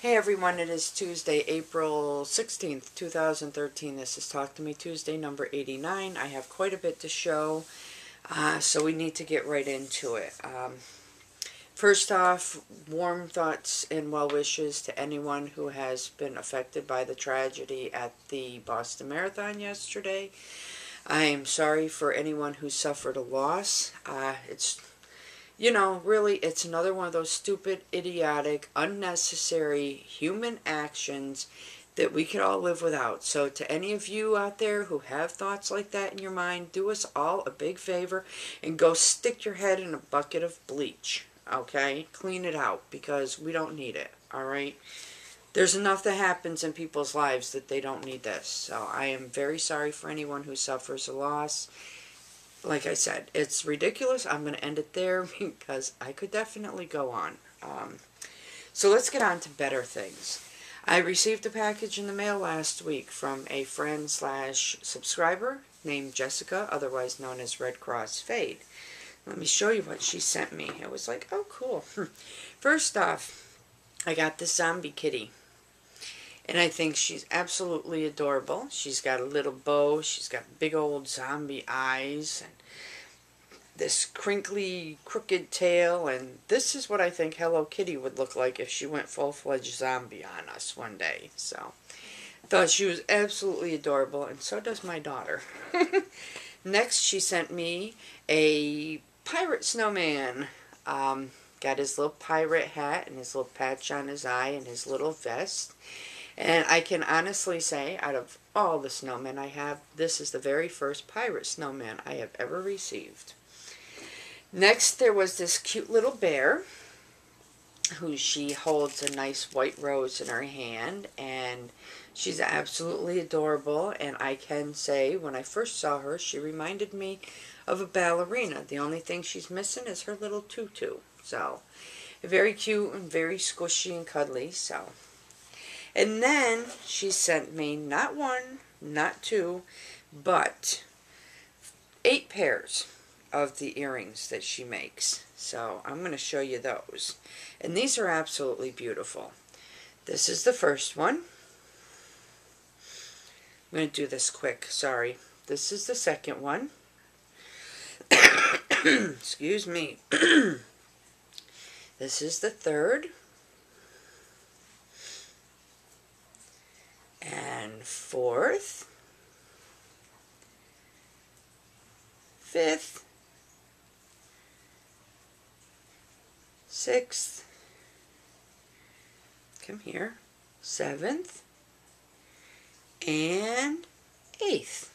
Hey everyone, it is Tuesday, April 16th, 2013. This is Talk to Me Tuesday, number 89. I have quite a bit to show, so we need to get right into it. First off, warm thoughts and well wishes to anyone who has been affected by the tragedy at the Boston Marathon yesterday. I am sorry for anyone who suffered a loss. Really, it's another one of those stupid, idiotic, unnecessary human actions that we could all live without. So to any of you out there who have thoughts like that in your mind, do us all a big favor and go stick your head in a bucket of bleach, okay? Clean it out, because we don't need it, all right? There's enough that happens in people's lives that they don't need this. So I am very sorry for anyone who suffers a loss. Like I said, it's ridiculous. I'm going to end it there because I could definitely go on. So let's get on to better things. I received a package in the mail last week from a friend/subscriber named Jessica, otherwise known as Red Cross Fade. Let me show you what she sent me. It was like, oh, cool. First off, I got this zombie kitty. And I think she's absolutely adorable. She's got a little bow. She's got big old zombie eyes. And this crinkly, crooked tail. And this is what I think Hello Kitty would look like if she went full-fledged zombie on us one day. So, I thought she was absolutely adorable. And so does my daughter. Next, she sent me a pirate snowman. Got his little pirate hat and his little patch on his eye and his little vest. And I can honestly say, out of all the snowmen I have, this is the very first pirate snowman I have ever received. Next, there was this cute little bear, who she holds a nice white rose in her hand, and she's absolutely adorable. And I can say, when I first saw her, she reminded me of a ballerina. The only thing she's missing is her little tutu. So, very cute and very squishy and cuddly, so... And then she sent me not one, not two, but 8 pairs of the earrings that she makes. So I'm going to show you those. And these are absolutely beautiful. This is the first one. I'm going to do this quick, sorry. This is the second one. Excuse me. This is the third. And fourth, fifth, sixth, come here, seventh, and eighth.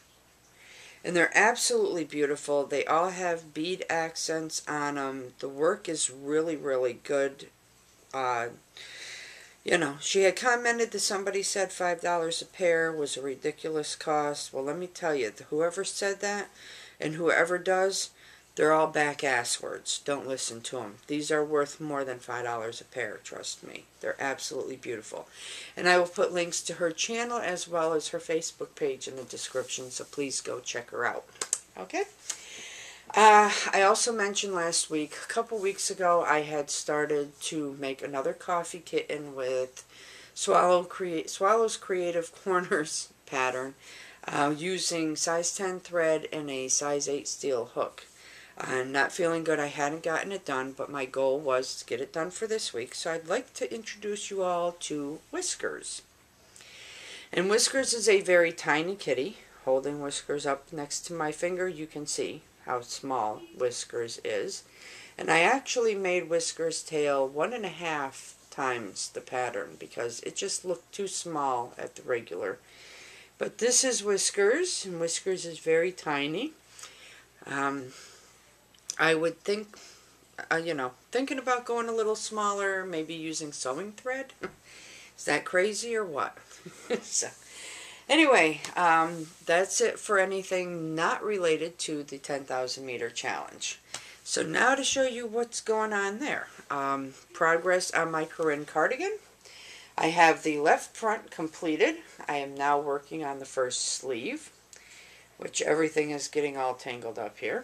And they're absolutely beautiful. They all have bead accents on them. The work is really, really good. She had commented that somebody said $5 a pair was a ridiculous cost. Well, let me tell you, whoever said that and whoever does, they're all back-ass words. Don't listen to them. These are worth more than $5 a pair, trust me. They're absolutely beautiful. And I will put links to her channel as well as her Facebook page in the description, so please go check her out. Okay? I also mentioned last week, a couple weeks ago, I had started to make another coffee kitten with Swallow's Creative Corners pattern using size 10 thread and a size 8 steel hook. I'm not feeling good. I hadn't gotten it done, but my goal was to get it done for this week. So I'd like to introduce you all to Whiskers. And Whiskers is a very tiny kitty. Holding Whiskers up next to my finger, you can see how small Whiskers is. And I actually made Whiskers' tail 1.5 times the pattern because it just looked too small at the regular. But this is Whiskers, and Whiskers is very tiny. I would think, thinking about going a little smaller, maybe using sewing thread. Is that crazy or what? So, anyway, that's it for anything not related to the 10,000 meter challenge. So now to show you what's going on there. Progress on my Corinne cardigan. I have the left front completed. I am now working on the first sleeve, which everything is getting all tangled up here.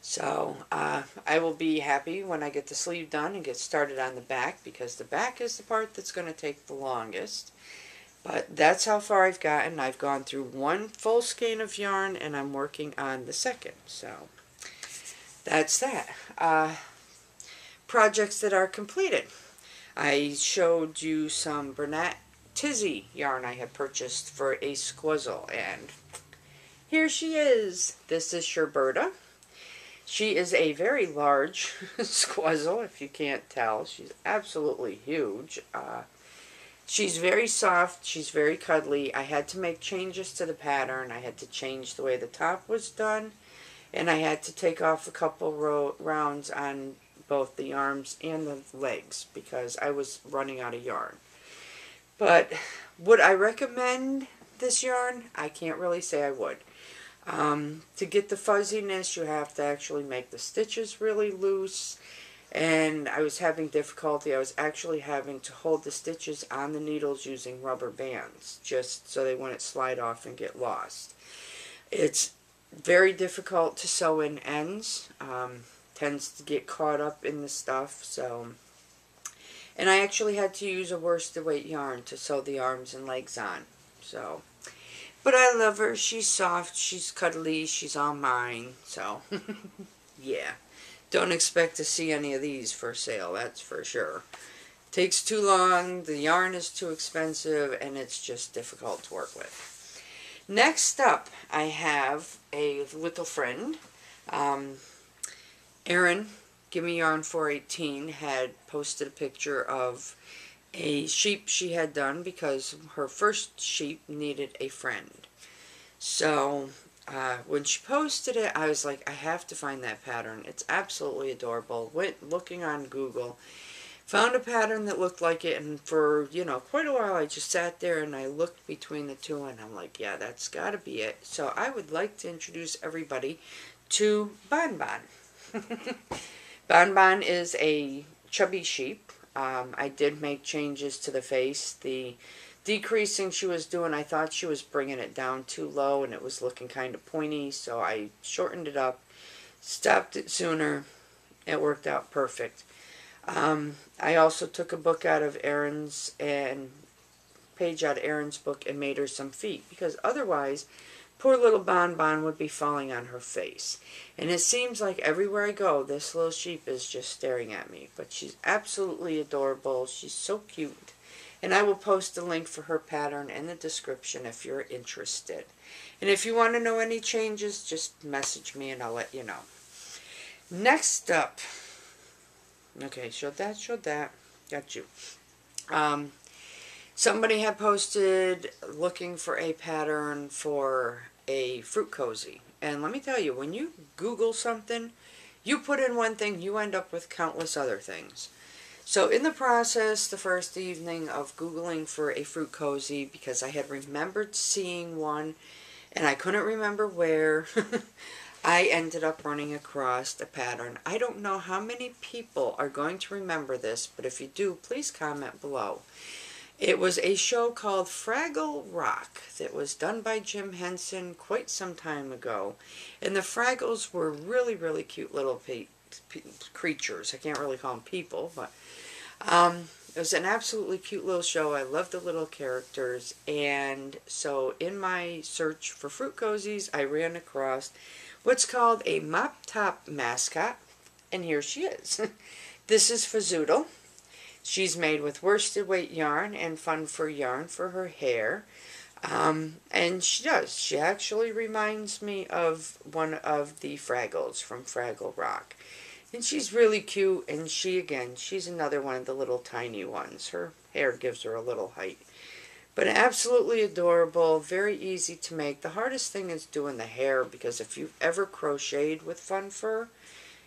So I will be happy when I get the sleeve done and get started on the back, because the back is the part that's going to take the longest. But that's how far I've gotten. I've gone through one full skein of yarn and I'm working on the second. So that's that. Projects that are completed. I showed you some Bernat Tizzy yarn I had purchased for a squizzle, and here she is. This is Sherberta. She is a very large squizzle, if you can't tell. She's absolutely huge. She's very soft. She's very cuddly. I had to make changes to the pattern. I had to change the way the top was done, and I had to take off a couple rounds on both the arms and the legs because I was running out of yarn. But would I recommend this yarn? I can't really say I would. To get the fuzziness, you have to actually make the stitches really loose, and I was having difficulty. I was actually having to hold the stitches on the needles using rubber bands just so they wouldn't slide off and get lost. It's very difficult to sew in ends. Tends to get caught up in the stuff, so, and I actually had to use a worsted weight yarn to sew the arms and legs on. So, but I love her. She's soft, she's cuddly, she's all mine. So yeah, don't expect to see any of these for sale, that's for sure. Takes too long, the yarn is too expensive, and it's just difficult to work with. Next up, I have a little friend. Erin, Gimme Yarn 418, had posted a picture of a sheep she had done because her first sheep needed a friend. So when she posted it, I was like, I have to find that pattern. It's absolutely adorable. Went looking on Google, found a pattern that looked like it, and for, quite a while I just sat there and I looked between the two, and I'm like, yeah, that's got to be it. So I would like to introduce everybody to Bon Bon. Bon Bon is a chubby sheep. I did make changes to the face. The decreasing she was doing, I thought she was bringing it down too low and it was looking kind of pointy, so I shortened it up, stopped it sooner. It worked out perfect. I also took a book out of Erin's and page out of Erin's book and made her some feet, because otherwise poor little Bon Bon would be falling on her face. And it seems like everywhere I go, this little sheep is just staring at me. But she's absolutely adorable. She's so cute. And I will post a link for her pattern in the description if you're interested. And if you want to know any changes, just message me and I'll let you know. Next up. Okay, showed that. Got you. Somebody had posted looking for a pattern for a fruit cozy. And let me tell you, when you Google something, you put in one thing, you end up with countless other things. So in the process, the first evening of Googling for a fruit cozy, because I had remembered seeing one, and I couldn't remember where, I ended up running across a pattern. I don't know how many people are going to remember this, but if you do, please comment below. It was a show called Fraggle Rock that was done by Jim Henson quite some time ago. And the Fraggles were really, really cute little creatures. I can't really call them people, but it was an absolutely cute little show. I loved the little characters. And so in my search for fruit cozies, I ran across what's called a Mop Top Mascot. And here she is. This is Fazoodle. She's made with worsted weight yarn and fun fur yarn for her hair. And she does. She actually reminds me of one of the Fraggles from Fraggle Rock. And she's really cute, and she's another one of the little tiny ones. Her hair gives her a little height. But absolutely adorable, very easy to make. The hardest thing is doing the hair, because if you've ever crocheted with fun fur,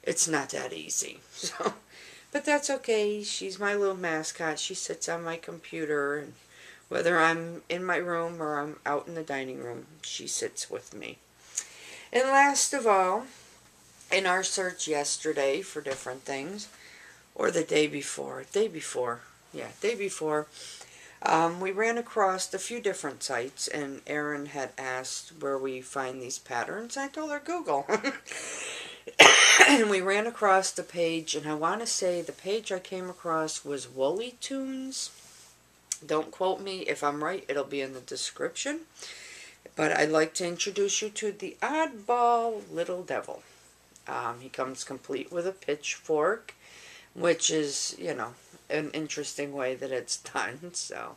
it's not that easy. So, but that's okay. She's my little mascot. She sits on my computer, and whether I'm in my room or I'm out in the dining room, she sits with me. And last of all, in our search yesterday for different things, or the day before, we ran across a few different sites, and Erin had asked where we find these patterns. I told her Google. And we ran across the page, and I want to say the page I came across was Woolly Tunes. Don't quote me. If I'm right, it'll be in the description. But I'd like to introduce you to the Oddball Little Devil. He comes complete with a pitchfork, which is, you know, an interesting way that it's done. So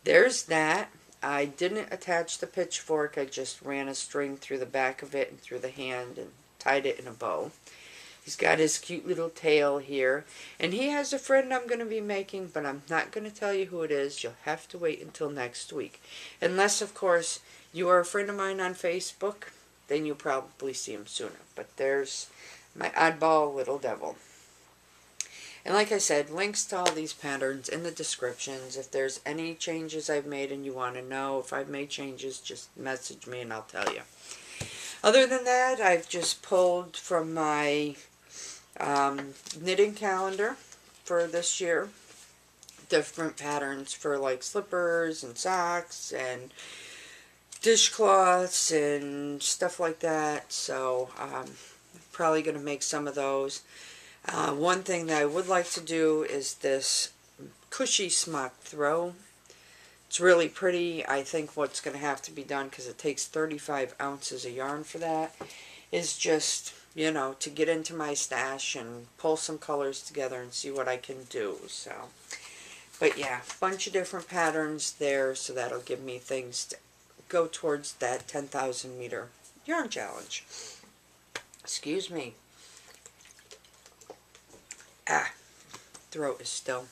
there's that. I didn't attach the pitchfork. I just ran a string through the back of it and through the hand and tied it in a bow. He's got his cute little tail here. And he has a friend I'm going to be making, but I'm not going to tell you who it is. You'll have to wait until next week. Unless, of course, you are a friend of mine on Facebook, then you'll probably see him sooner. But there's my Oddball Little Devil. And like I said, links to all these patterns in the descriptions. If there's any changes I've made and you want to know if I've made changes, just message me and I'll tell you. Other than that, I've just pulled from my knitting calendar for this year different patterns for like slippers and socks and dishcloths and stuff like that. So I'm probably going to make some of those. One thing that I would like to do is this cushy smock throw. It's really pretty. I think what's going to have to be done, because it takes 35 ounces of yarn for that, is just, you know, to get into my stash and pull some colors together and see what I can do. So, but yeah, a bunch of different patterns there, so that'll give me things to go towards that 10,000 meter yarn challenge. Excuse me. Throat is still.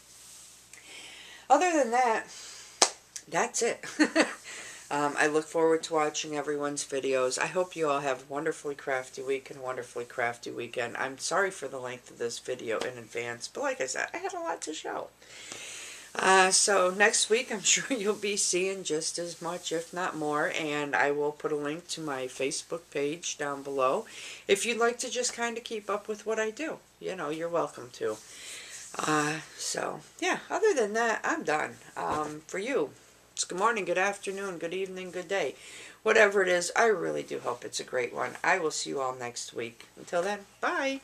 Other than that, that's it. I look forward to watching everyone's videos. I hope you all have a wonderfully crafty week and a wonderfully crafty weekend. I'm sorry for the length of this video in advance, but like I said, I had a lot to show. So next week, I'm sure you'll be seeing just as much, if not more, and I will put a link to my Facebook page down below. If you'd like to just kind of keep up with what I do, you know, you're welcome to. So, yeah, other than that, I'm done. For you, it's good morning, good afternoon, good evening, good day. Whatever it is, I really do hope it's a great one. I will see you all next week. Until then, bye.